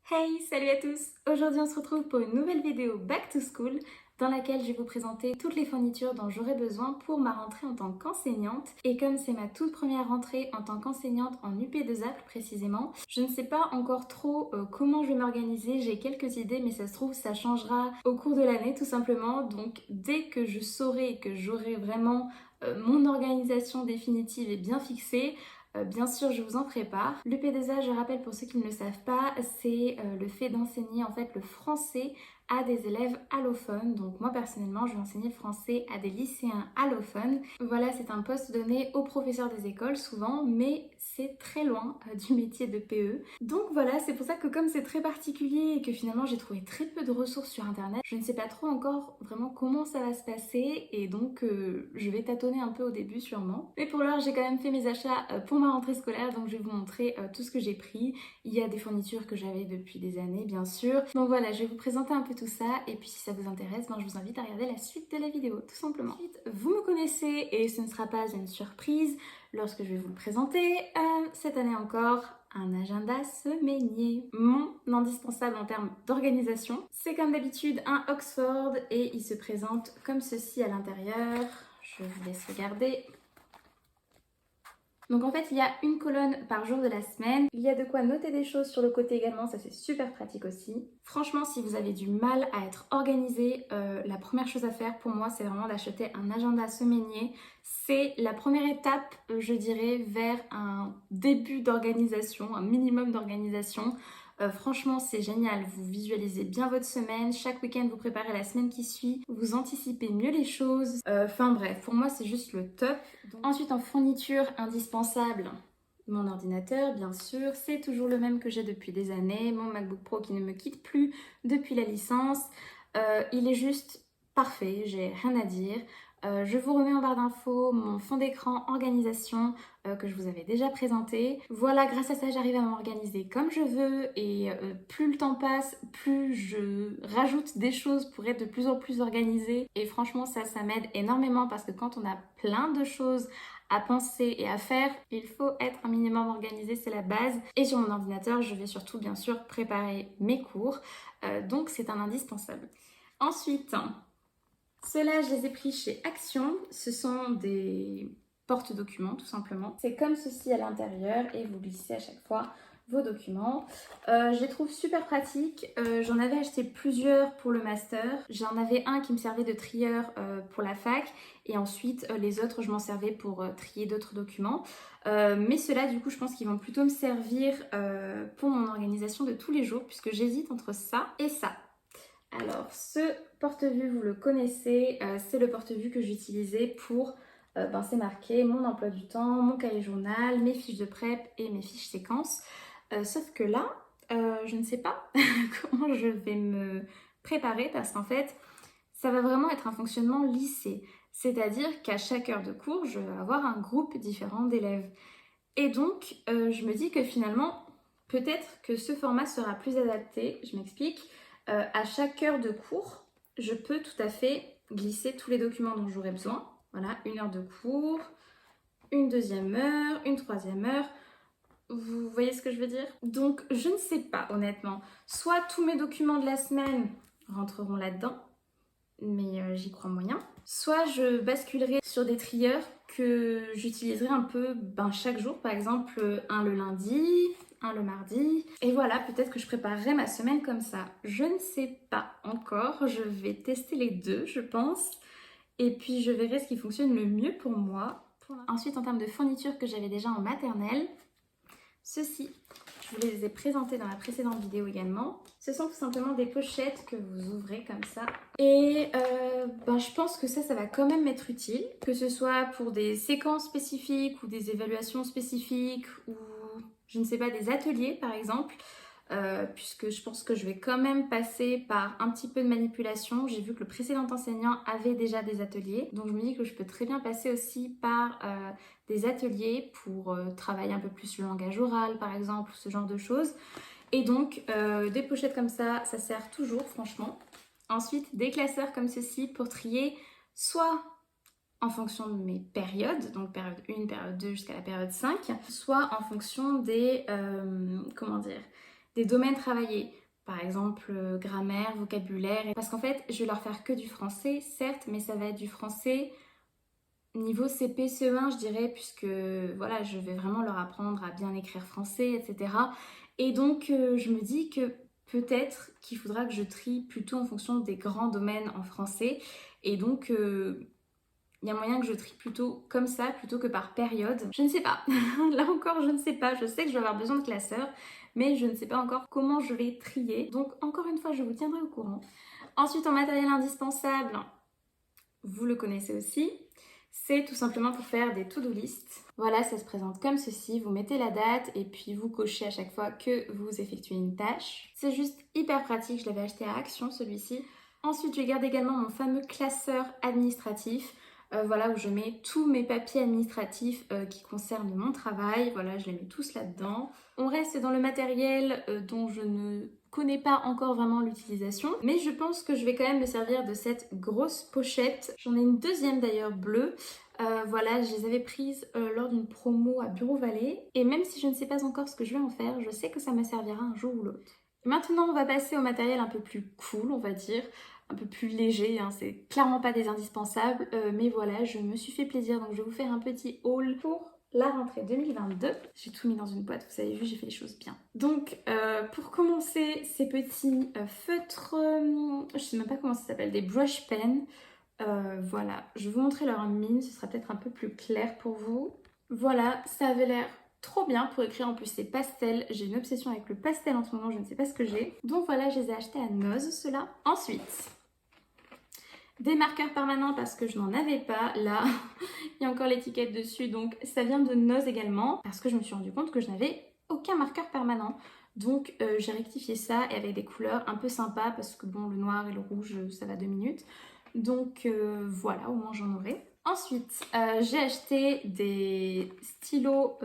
Hey, salut à tous! Aujourd'hui on se retrouve pour une nouvelle vidéo Back to School dans laquelle je vais vous présenter toutes les fournitures dont j'aurai besoin pour ma rentrée en tant qu'enseignante. Et comme c'est ma toute première rentrée en tant qu'enseignante en UP2A plus précisément, je ne sais pas encore trop comment je vais m'organiser, j'ai quelques idées mais ça se trouve ça changera au cours de l'année tout simplement. Donc dès que je saurai et que j'aurai vraiment mon organisation définitive et bien fixée, bien sûr, je vous en prépare. L'UP2A, je rappelle pour ceux qui ne le savent pas, c'est le fait d'enseigner en fait le français à des élèves allophones. Donc moi personnellement, je vais enseigner le français à des lycéens allophones. Voilà, c'est un poste donné aux professeurs des écoles souvent, mais c'est très loin du métier de PE. Donc voilà, c'est pour ça que comme c'est très particulier et que finalement j'ai trouvé très peu de ressources sur internet, je ne sais pas trop encore vraiment comment ça va se passer et donc je vais tâtonner un peu au début sûrement. Mais pour l'heure, j'ai quand même fait mes achats pour ma rentrée scolaire, donc je vais vous montrer tout ce que j'ai pris. Il y a des fournitures que j'avais depuis des années bien sûr. Donc voilà, je vais vous présenter un peu tout ça et puis si ça vous intéresse, je vous invite à regarder la suite de la vidéo tout simplement. Ensuite, vous me connaissez et ce ne sera pas une surprise lorsque je vais vous le présenter. Cette année encore, un agenda semainier, mon indispensable en termes d'organisation. C'est comme d'habitude un Oxford et il se présente comme ceci à l'intérieur. Je vous laisse regarder. Donc en fait, il y a une colonne par jour de la semaine. Il y a de quoi noter des choses sur le côté également, ça c'est super pratique aussi. Franchement, si vous avez du mal à être organisé, la première chose à faire pour moi, c'est vraiment d'acheter un agenda semainier. C'est la première étape, je dirais, vers un début d'organisation, un minimum d'organisation. Franchement, c'est génial. Vous visualisez bien votre semaine. Chaque week-end, vous préparez la semaine qui suit. Vous anticipez mieux les choses. Enfin bref, pour moi, c'est juste le top. Ensuite, en fourniture indispensable, mon ordinateur, bien sûr. C'est toujours le même que j'ai depuis des années. Mon MacBook Pro qui ne me quitte plus depuis la licence. Il est juste parfait, j'ai rien à dire. Je vous remets en barre d'infos mon fond d'écran organisation que je vous avais déjà présenté. Voilà, grâce à ça, j'arrive à m'organiser comme je veux et plus le temps passe, plus je rajoute des choses pour être de plus en plus organisée. Et franchement, ça m'aide énormément parce que quand on a plein de choses à penser et à faire, il faut être un minimum organisé, c'est la base. Et sur mon ordinateur, je vais surtout bien sûr préparer mes cours, donc c'est un indispensable. Ensuite, ceux-là, je les ai pris chez Action. Ce sont des porte-documents, tout simplement. C'est comme ceci à l'intérieur et vous glissez à chaque fois vos documents. Je les trouve super pratiques. J'en avais acheté plusieurs pour le master. J'en avais un qui me servait de trieur pour la fac et ensuite les autres, je m'en servais pour trier d'autres documents. Mais ceux-là, du coup, je pense qu'ils vont plutôt me servir pour mon organisation de tous les jours puisque j'hésite entre ça et ça. Alors, ce porte-vue, vous le connaissez, c'est le porte-vue que j'utilisais pour, c'est marqué mon emploi du temps, mon cahier journal, mes fiches de prep et mes fiches séquences. Sauf que là, je ne sais pas comment je vais me préparer parce qu'en fait, ça va vraiment être un fonctionnement lycée. C'est-à-dire qu'à chaque heure de cours, je vais avoir un groupe différent d'élèves. Et donc, je me dis que finalement, peut-être que ce format sera plus adapté. Je m'explique. À chaque heure de cours, je peux tout à fait glisser tous les documents dont j'aurai besoin. Voilà, une heure de cours, une deuxième heure, une troisième heure. Vous voyez ce que je veux dire? Donc, je ne sais pas, honnêtement. Soit tous mes documents de la semaine rentreront là-dedans, mais j'y crois moyen. Soit je basculerai sur des trieurs que j'utiliserai un peu chaque jour, par exemple un le lundi, un le mardi. Et voilà, peut-être que je préparerai ma semaine comme ça. Je ne sais pas encore, je vais tester les deux, je pense. Et puis je verrai ce qui fonctionne le mieux pour moi. Ensuite, en termes de fournitures que j'avais déjà en maternelle, ceci, je vous les ai présentés dans la précédente vidéo également. Ce sont tout simplement des pochettes que vous ouvrez comme ça. Et je pense que ça va quand même m'être utile. Que ce soit pour des séquences spécifiques ou des évaluations spécifiques ou je ne sais pas, des ateliers par exemple. Puisque je pense que je vais quand même passer par un petit peu de manipulation. J'ai vu que le précédent enseignant avait déjà des ateliers, donc je me dis que je peux très bien passer aussi par des ateliers pour travailler un peu plus le langage oral par exemple, ce genre de choses. Et donc des pochettes comme ça sert toujours franchement. Ensuite des classeurs comme ceci pour trier soit en fonction de mes périodes, donc période 1, période 2 jusqu'à la période 5, soit en fonction des, des domaines travaillés. Par exemple, grammaire, vocabulaire. Parce qu'en fait, je vais leur faire que du français, certes, mais ça va être du français niveau CP, CE1, je dirais, puisque voilà, je vais vraiment leur apprendre à bien écrire français, etc. Et donc, je me dis que peut-être qu'il faudra que je trie plutôt en fonction des grands domaines en français. Et donc, il y a moyen que je trie plutôt comme ça, plutôt que par période. Je ne sais pas. Là encore, je ne sais pas. Je sais que je vais avoir besoin de classeurs, mais je ne sais pas encore comment je vais trier. Donc, encore une fois, je vous tiendrai au courant. Ensuite, en matériel indispensable, vous le connaissez aussi. C'est tout simplement pour faire des to-do list. Voilà, ça se présente comme ceci. Vous mettez la date et puis vous cochez à chaque fois que vous effectuez une tâche. C'est juste hyper pratique. Je l'avais acheté à Action, celui-ci. Ensuite, je garde également mon fameux classeur administratif. Voilà, où je mets tous mes papiers administratifs qui concernent mon travail. Voilà, je les mets tous là-dedans. On reste dans le matériel dont je ne connais pas encore vraiment l'utilisation, mais je pense que je vais quand même me servir de cette grosse pochette. J'en ai une deuxième d'ailleurs bleue. Voilà, je les avais prises lors d'une promo à Bureau Vallée. Et même si je ne sais pas encore ce que je vais en faire, je sais que ça me servira un jour ou l'autre. Maintenant, on va passer au matériel un peu plus cool, on va dire. Un peu plus léger, hein. C'est clairement pas des indispensables, mais voilà, je me suis fait plaisir, donc je vais vous faire un petit haul pour la rentrée 2022. J'ai tout mis dans une boîte, vous avez vu, j'ai fait les choses bien. Donc, pour commencer, ces petits feutres, je sais même pas comment ça s'appelle, des brush pens. Voilà, je vais vous montrer leur mine, ce sera peut-être un peu plus clair pour vous. Voilà, ça avait l'air trop bien pour écrire, en plus c'est pastel. J'ai une obsession avec le pastel en ce moment, je ne sais pas ce que j'ai. Donc voilà, je les ai achetés à Noz, ceux-là. Ensuite, des marqueurs permanents parce que je n'en avais pas. Là, il y a encore l'étiquette dessus, donc ça vient de Noz également. Parce que je me suis rendu compte que je n'avais aucun marqueur permanent. Donc j'ai rectifié ça et avec des couleurs un peu sympas parce que bon, le noir et le rouge, ça va 2 minutes. Donc voilà, au moins j'en aurai. Ensuite, j'ai acheté des stylos,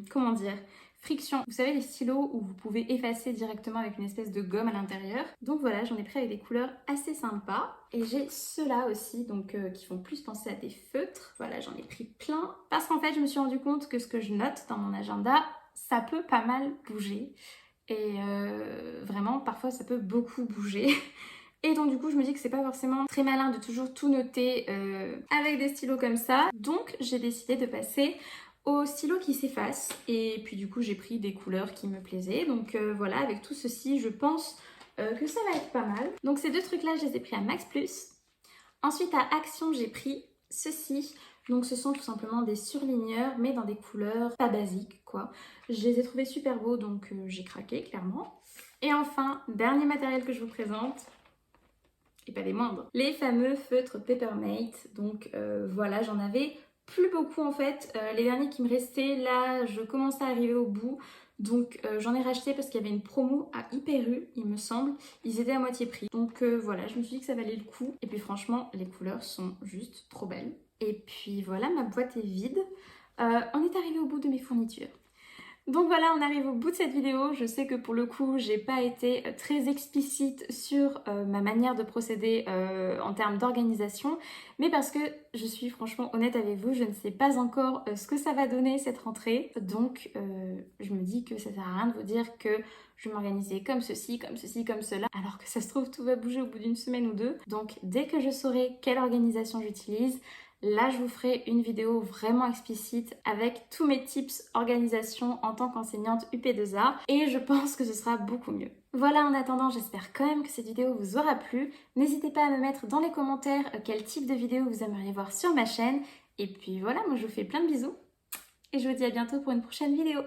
comment dire, friction. Vous savez, les stylos où vous pouvez effacer directement avec une espèce de gomme à l'intérieur. Donc voilà, j'en ai pris avec des couleurs assez sympas. Et j'ai ceux-là aussi, donc qui font plus penser à des feutres. Voilà, j'en ai pris plein. Parce qu'en fait, je me suis rendu compte que ce que je note dans mon agenda, ça peut pas mal bouger. Et vraiment, parfois, ça peut beaucoup bouger. Et donc du coup je me dis que c'est pas forcément très malin de toujours tout noter avec des stylos comme ça. Donc j'ai décidé de passer au stylo qui s'efface. Et puis du coup j'ai pris des couleurs qui me plaisaient. Donc voilà, avec tout ceci je pense que ça va être pas mal. Donc ces deux trucs là je les ai pris à Max Plus. Ensuite à Action j'ai pris ceci. Donc ce sont tout simplement des surligneurs mais dans des couleurs pas basiques quoi. Je les ai trouvés super beaux donc j'ai craqué clairement. Et enfin, dernier matériel que je vous présente. Et pas des moindres. Les fameux feutres Papermate. Donc voilà, j'en avais plus beaucoup en fait. Les derniers qui me restaient, là, je commençais à arriver au bout. Donc j'en ai racheté parce qu'il y avait une promo à Hyper U, il me semble. Ils étaient à moitié prix. Donc voilà, je me suis dit que ça valait le coup. Et puis franchement, les couleurs sont juste trop belles. Et puis voilà, ma boîte est vide. On est arrivé au bout de mes fournitures. Donc voilà, on arrive au bout de cette vidéo. Je sais que pour le coup, j'ai pas été très explicite sur ma manière de procéder en termes d'organisation, mais parce que je suis franchement honnête avec vous, je ne sais pas encore ce que ça va donner cette rentrée. Donc je me dis que ça sert à rien de vous dire que je vais m'organiser comme ceci, comme ceci, comme cela, alors que ça se trouve tout va bouger au bout d'une semaine ou deux. Donc dès que je saurai quelle organisation j'utilise, là, je vous ferai une vidéo vraiment explicite avec tous mes tips organisation en tant qu'enseignante UP2A et je pense que ce sera beaucoup mieux. Voilà, en attendant, j'espère quand même que cette vidéo vous aura plu. N'hésitez pas à me mettre dans les commentaires quel type de vidéo vous aimeriez voir sur ma chaîne. Et puis voilà, moi je vous fais plein de bisous et je vous dis à bientôt pour une prochaine vidéo.